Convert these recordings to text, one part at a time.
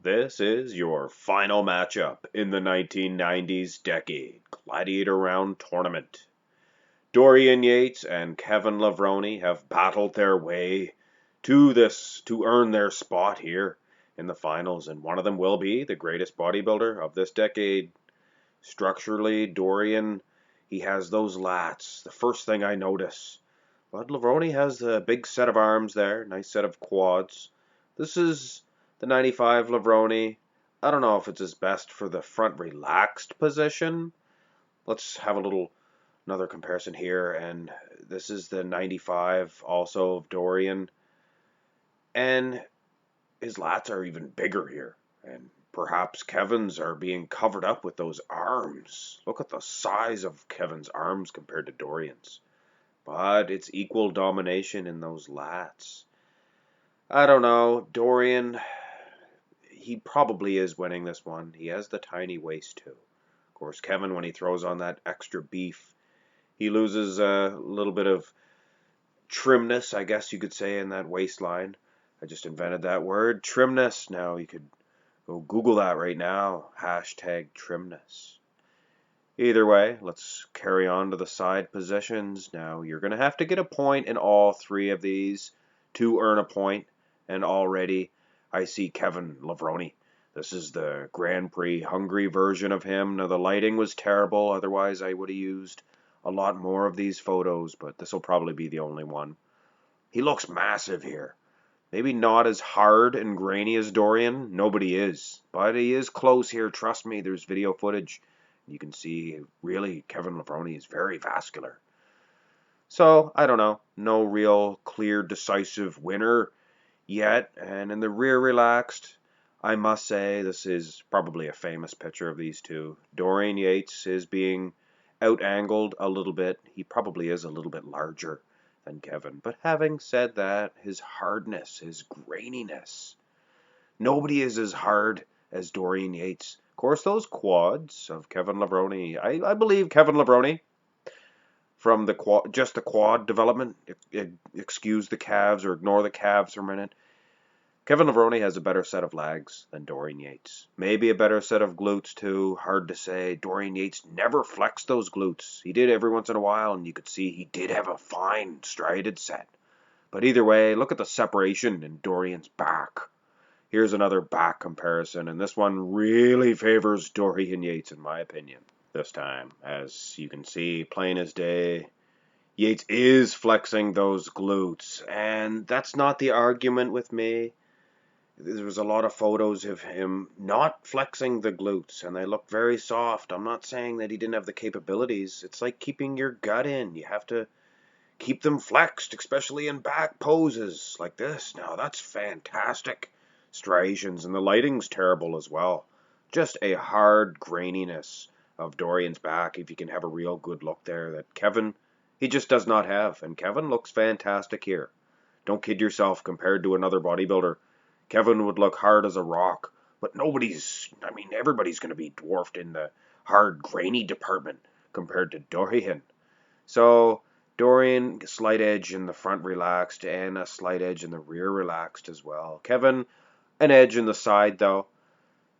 This is your final matchup in the 1990s decade Gladiator Round Tournament. Dorian Yates and Kevin Levrone have battled their way to earn their spot here in the finals, and one of them will be the greatest bodybuilder of this decade. Structurally, Dorian, he has those lats. The first thing I notice. But Levrone has a big set of arms there, nice set of quads. This is the 95 Levrone. I don't know if it's his best for the front relaxed position. Let's have another comparison here, and this is the 95 also of Dorian. And his lats are even bigger here. And perhaps Kevin's are being covered up with those arms. Look at the size of Kevin's arms compared to Dorian's. But it's equal domination in those lats. I don't know. Dorian, he probably is winning this one. He has the tiny waist too. Of course, Kevin, when he throws on that extra beef, he loses a little bit of trimness, I guess you could say, in that waistline. I just invented that word, trimness. Now you could go Google that right now. Hashtag trimness. Either way, let's carry on to the side positions. Now, you're going to have to get a point in all three of these to earn a point. And already, I see Kevin Levrone. This is the Grand Prix Hungary version of him. Now, the lighting was terrible. Otherwise, I would have used a lot more of these photos. But this will probably be the only one. He looks massive here. Maybe not as hard and grainy as Dorian. Nobody is. But he is close here. Trust me, there's video footage. You can see, really, Kevin Levrone is very vascular. So, I don't know. No real clear, decisive winner yet. And in the rear relaxed, I must say this is probably a famous picture of these two. Dorian Yates is being out-angled a little bit. He probably is a little bit larger than Kevin. But having said that, his hardness, his graininess. Nobody is as hard as Dorian Yates. Of course, those quads of Kevin Levrone, I believe Kevin Levrone, from the just the quad development, excuse the calves or ignore the calves for a minute, Kevin Levrone has a better set of legs than Dorian Yates. Maybe a better set of glutes too, hard to say. Dorian Yates never flexed those glutes. He did every once in a while, and you could see he did have a fine striated set. But either way, look at the separation in Dorian's back. Here's another back comparison, and this one really favors Dorian Yates in my opinion. This time, as you can see, plain as day, Yates is flexing those glutes, and that's not the argument with me. There was a lot of photos of him not flexing the glutes, and they look very soft. I'm not saying that he didn't have the capabilities. It's like keeping your gut in. You have to keep them flexed, especially in back poses like this. Now, that's fantastic. Striations, and the lighting's terrible as well. Just a hard graininess of Dorian's back, if you can have a real good look there, that Kevin, he just does not have. And Kevin looks fantastic here. Don't kid yourself. Compared to another bodybuilder, Kevin would look hard as a rock, but everybody's going to be dwarfed in the hard grainy department compared to Dorian. So Dorian, slight edge in the front relaxed and a slight edge in the rear relaxed as well. Kevin, an edge in the side though.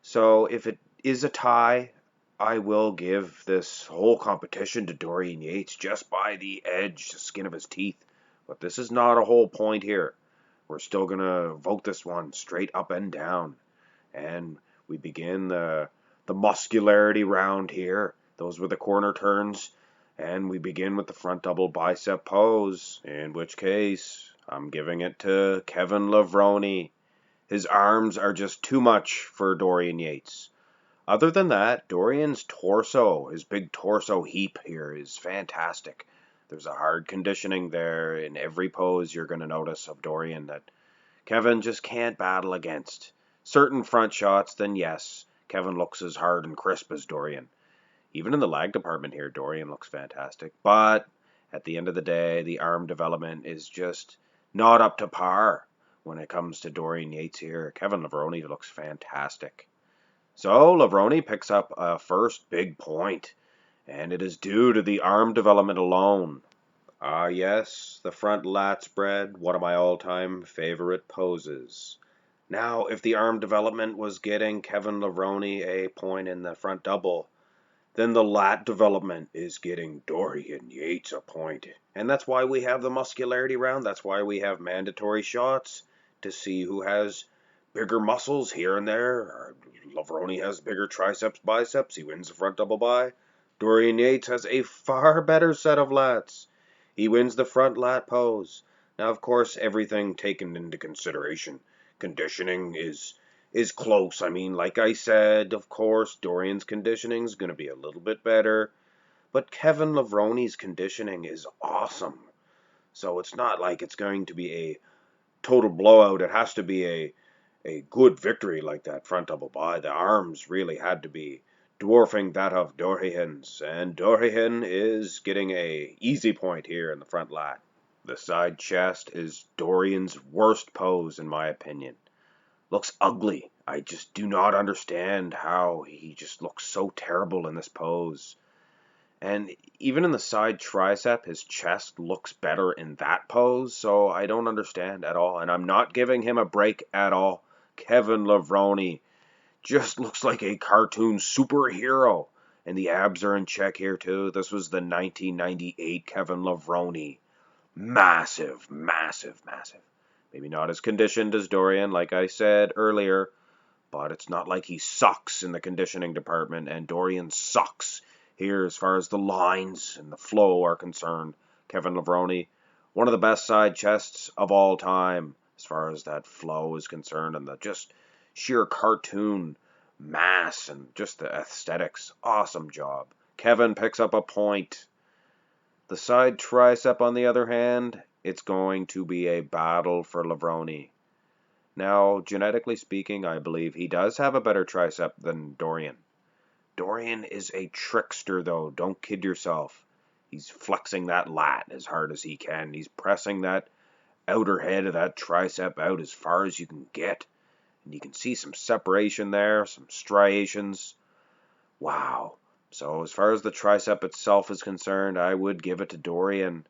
So if it is a tie, I will give this whole competition to Dorian Yates just by the edge, the skin of his teeth. But this is not a whole point here. We're still going to vote this one straight up and down. And we begin the muscularity round here. Those were the corner turns. And we begin with the front double bicep pose, in which case I'm giving it to Kevin Levrone. His arms are just too much for Dorian Yates. Other than that, Dorian's torso, his big torso heap here is fantastic. There's a hard conditioning there in every pose you're going to notice of Dorian that Kevin just can't battle against. Certain front shots, then yes, Kevin looks as hard and crisp as Dorian. Even in the leg department here, Dorian looks fantastic. But at the end of the day, the arm development is just not up to par when it comes to Dorian Yates here. Kevin Levrone looks fantastic. So Levrone picks up a first big point, and it is due to the arm development alone. Ah yes, the front lat spread, one of my all-time favorite poses. Now, if the arm development was getting Kevin Levrone a point in the front double, then the lat development is getting Dorian Yates a point. And that's why we have the muscularity round. That's why we have mandatory shots to see who has bigger muscles here and there. Levrone has bigger triceps, biceps. He wins the front double by. Dorian Yates has a far better set of lats. He wins the front lat pose. Now, of course, everything taken into consideration. Conditioning is close. I mean, like I said, of course, Dorian's conditioning is going to be a little bit better. But Kevin Levrone's conditioning is awesome. So it's not like it's going to be a total blowout. It has to be a good victory like that front double by. The arms really had to be dwarfing that of Dorian's. And Dorian is getting a easy point here in the front lat. The side chest is Dorian's worst pose in my opinion. Looks ugly. I just do not understand how he just looks so terrible in this pose. And even in the side tricep, his chest looks better in that pose, so I don't understand at all. And I'm not giving him a break at all. Kevin Levrone just looks like a cartoon superhero. And the abs are in check here too. This was the 1998 Kevin Levrone. Massive, massive, massive. Maybe not as conditioned as Dorian, like I said earlier, but it's not like he sucks in the conditioning department, and Dorian sucks here as far as the lines and the flow are concerned. Kevin Levrone, one of the best side chests of all time as far as that flow is concerned, and the just sheer cartoon mass and just the aesthetics. Awesome job. Kevin picks up a point. The side tricep, on the other hand, it's going to be a battle for Levrone. Now, genetically speaking, I believe he does have a better tricep than Dorian. Dorian is a trickster, though. Don't kid yourself. He's flexing that lat as hard as he can. He's pressing that outer head of that tricep out as far as you can get. And you can see some separation there, some striations. Wow. So as far as the tricep itself is concerned, I would give it to Dorian.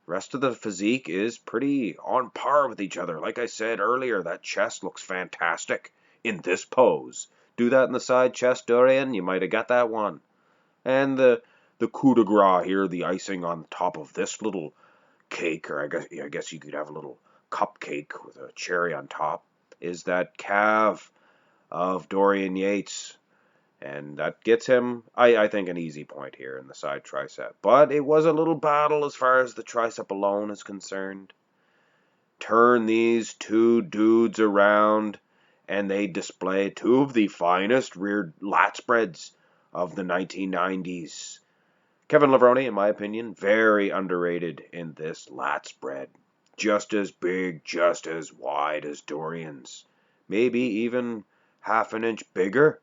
The rest of the physique is pretty on par with each other. Like I said earlier, that chest looks fantastic in this pose. Do that in the side chest, Dorian, you might have got that one. And the coup de grace here, the icing on top of this little cake, or I guess you could have a little cupcake with a cherry on top, is that calf of Dorian Yates. And that gets him, I think, an easy point here in the side tricep. But it was a little battle as far as the tricep alone is concerned. Turn these two dudes around, and they display two of the finest rear lat spreads of the 1990s. Kevin Levrone, in my opinion, very underrated in this lat spread. Just as big, just as wide as Dorian's. Maybe even half an inch bigger.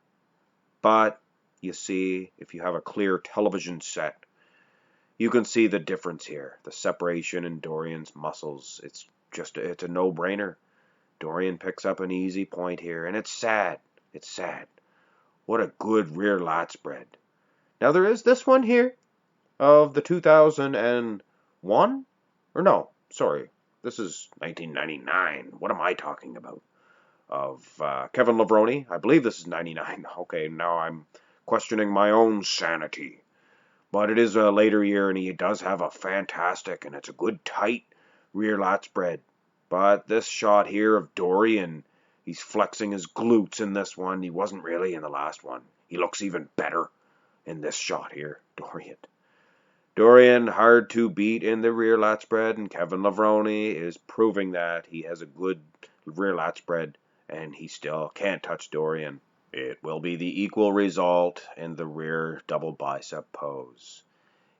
But, you see, if you have a clear television set, you can see the difference here. The separation in Dorian's muscles. It's a no-brainer. Dorian picks up an easy point here, and it's sad. It's sad. What a good rear lat spread. Now, there is this one here of the 2001? Or no, sorry. This is 1999. What am I talking about? Of Kevin Levrone. I believe this is 99. Okay, now I'm questioning my own sanity. But it is a later year, and he does have a fantastic, and it's a good tight rear lat spread. But this shot here of Dorian, he's flexing his glutes in this one. He wasn't really in the last one. He looks even better in this shot here, Dorian, hard to beat in the rear lat spread, and Kevin Levrone is proving that he has a good rear lat spread. And he still can't touch Dorian. It will be the equal result in the rear double bicep pose.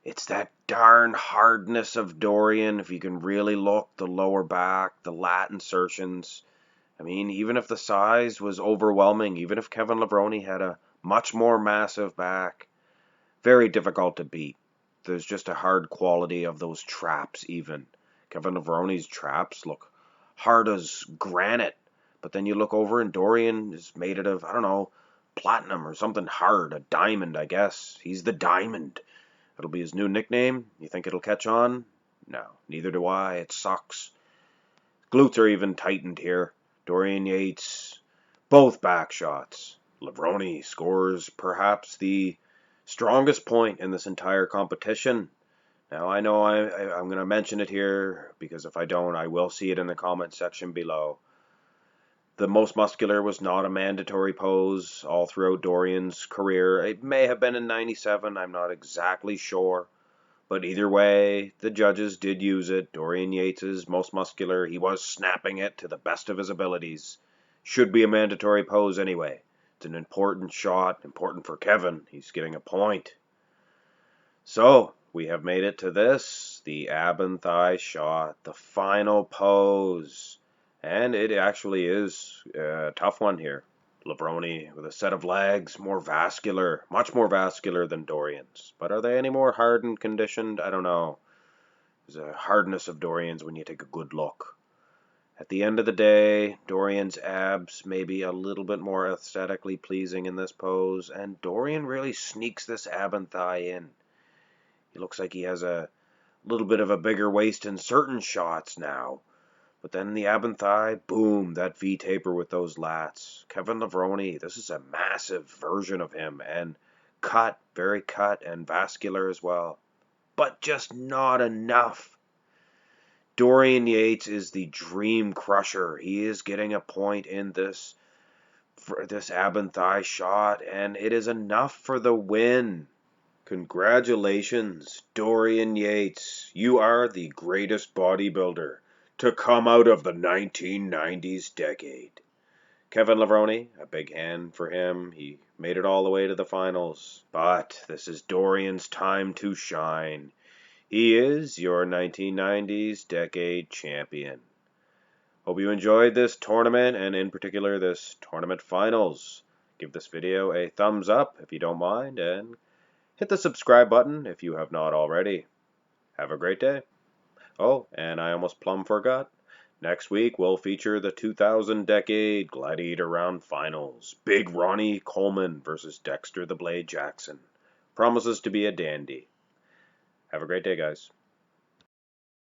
It's that darn hardness of Dorian, if you can really look, the lower back, the lat insertions. I mean, even if the size was overwhelming, even if Kevin Levrone had a much more massive back, very difficult to beat. There's just a hard quality of those traps even. Kevin Levrone's traps look hard as granite. But then you look over and Dorian is made out of, I don't know, platinum or something hard. A diamond, I guess. He's the diamond. It'll be his new nickname. You think it'll catch on? No, neither do I. It sucks. Glutes are even tightened here. Dorian Yates, both back shots. Levrone scores perhaps the strongest point in this entire competition. Now, I know I'm going to mention it here, because if I don't, I will see it in the comment section below. The most muscular was not a mandatory pose all throughout Dorian's career. It may have been in 97, I'm not exactly sure. But either way, the judges did use it. Dorian Yates' most muscular. He was snapping it to the best of his abilities. Should be a mandatory pose anyway. It's an important shot, important for Kevin. He's getting a point. So, we have made it to this, the ab and thigh shot, the final pose. And it actually is a tough one here. Levrone with a set of legs, more vascular, much more vascular than Dorian's. But are they any more hardened, conditioned? I don't know. There's a hardness of Dorian's when you take a good look. At the end of the day, Dorian's abs may be a little bit more aesthetically pleasing in this pose, and Dorian really sneaks this ab and thigh in. He looks like he has a little bit of a bigger waist in certain shots now. But then the ab and thigh, boom, that V-taper with those lats. Kevin Levrone, this is a massive version of him, and cut, very cut, and vascular as well. But just not enough. Dorian Yates is the dream crusher. He is getting a point in this ab and thigh shot, and it is enough for the win. Congratulations, Dorian Yates. You are the greatest bodybuilder to come out of the 1990s decade. Kevin Levrone, a big hand for him. He made it all the way to the finals. But this is Dorian's time to shine. He is your 1990s decade champion. Hope you enjoyed this tournament, and in particular this tournament finals. Give this video a thumbs up if you don't mind, and hit the subscribe button if you have not already. Have a great day. Oh, and I almost plumb forgot. Next week we'll feature the 2000 decade Gladiator Round Finals. Big Ronnie Coleman versus Dexter the Blade Jackson. Promises to be a dandy. Have a great day, guys.